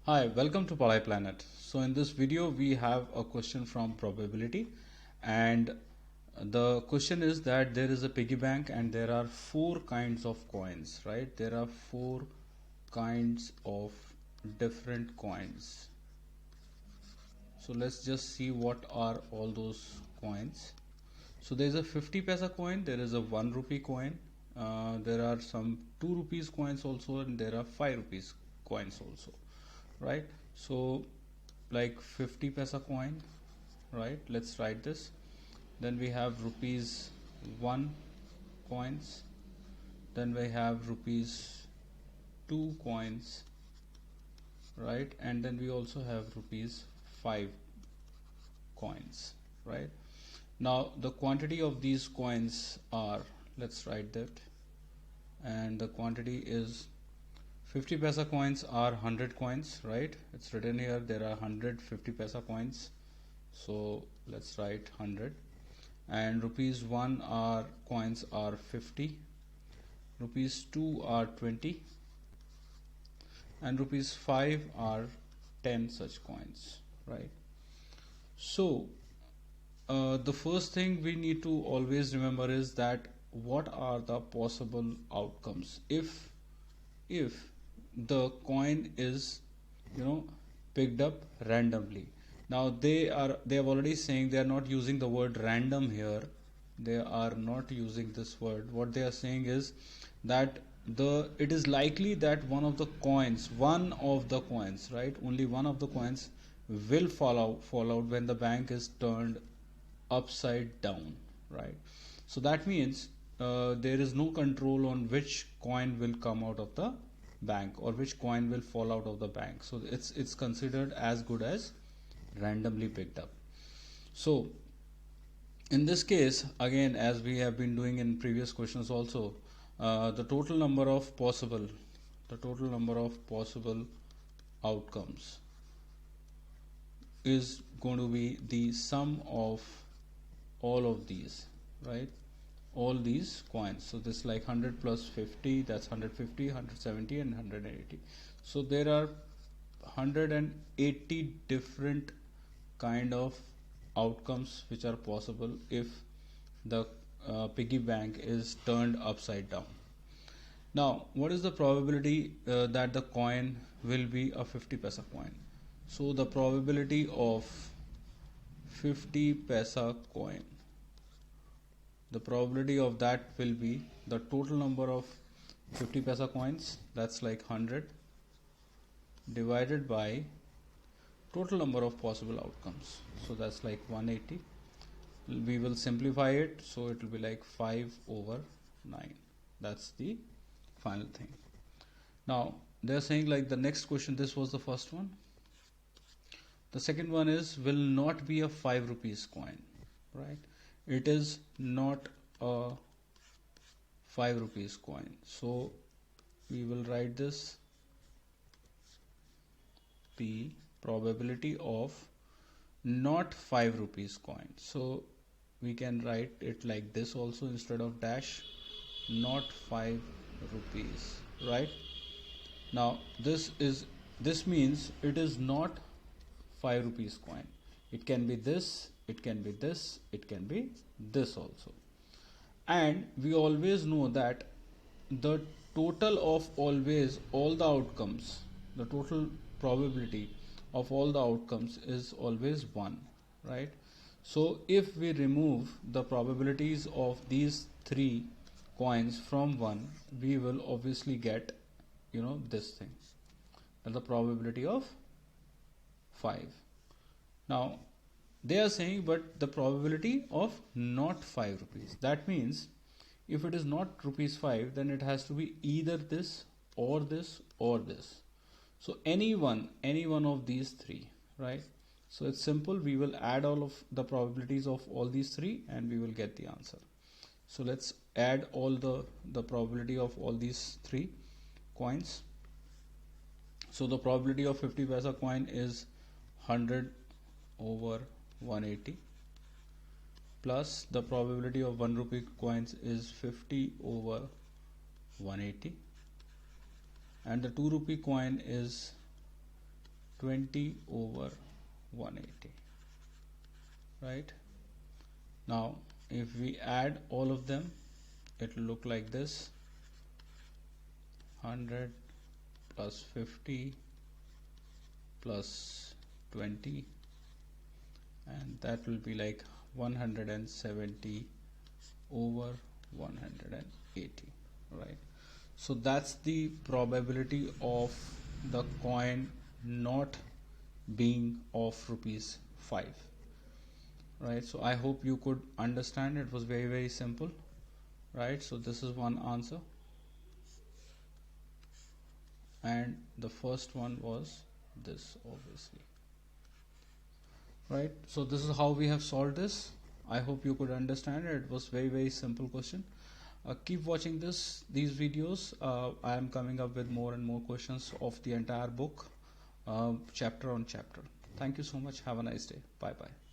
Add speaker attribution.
Speaker 1: Hi, welcome to Palai Planet. So in this video we have a question from probability, and the question is that there is a piggy bank and there are four kinds of coins, right? There are four kinds of different coins. So let's just see what are all those coins. So there is a 50 paisa coin, there is a 1 rupee coin, there are some 2 rupees coins also, and there are 5 rupees coins also, right? So like 50 paisa coin, right? Let's write this. Then we have rupees 1 coins, then we have rupees 2 coins, right? And then we also have rupees 5 coins, right? Now the quantity of these coins are, let's write that, and the quantity is 50 paisa coins are 100 coins, right? It's written here there are 150 paisa coins, so let's write 100. And rupees 1 are coins are 50, rupees 2 are 20, and rupees 5 are 10 such coins, right? So the first thing we need to always remember is that what are the possible outcomes if the coin is, you know, picked up randomly. Now they are already saying they are not using the word random here. They are not using this word. What they are saying is that it is likely that one of the coins, right, only one of the coins will fall out when the bank is turned upside down, right? So that means there is no control on which coin will come out of the bank or which coin will fall out of the bank. So it's considered as good as randomly picked up. So in this case, again, as we have been doing in previous questions also, the total number of possible outcomes is going to be the sum of all of these, right? All these coins. So this like 100 plus 50, that's 150, 170 and 180. So there are 180 different kind of outcomes which are possible if the piggy bank is turned upside down. Now what is the probability that the coin will be a 50 paisa coin? So the probability of 50 paisa coin, the probability of that will be the total number of 50 paisa coins, that's like 100, divided by total number of possible outcomes, so that's like 180. We will simplify it, so it will be like 5 over 9. That's the final thing. Now they're saying like the next question, this was the first one. The second one is will not be a 5 rupees coin, right? It is not a 5 rupees coin. So we will write this P, probability of not 5 rupees coin. So we can write it like this also instead of dash, not 5 rupees, right? Now this means it is not 5 rupees coin. It can be this, it can be this, it can be this also. And we always know that the total of always all the outcomes, the total probability of all the outcomes is always 1, right? So if we remove the probabilities of these three coins from 1, we will obviously get, you know, this thing, and the probability of 5. Now they are saying but the probability of not 5 rupees, that means if it is not rupees 5, then it has to be either this or this or this. So any one of these three, right? So it's simple, we will add all of the probabilities of all these three and we will get the answer. So let's add all the probability of all these three coins. So the probability of 50 paisa coin is 100 over 180, plus the probability of 1 rupee coins is 50 over 180, and the 2 rupee coin is 20 over 180, right? Now if we add all of them, it will look like this: 100 plus 50 plus 20, and that will be like 170 over 180, right? So that's the probability of the coin not being of rupees 5, right? So I hope you could understand. It was very simple, right? So this is one answer, and the first one was this, obviously, right? So this is how we have solved this. I hope you could understand it. It was very simple question. Keep watching these videos. I am coming up with more and more questions of the entire book, chapter on chapter. Thank you so much. Have a nice day. Bye bye.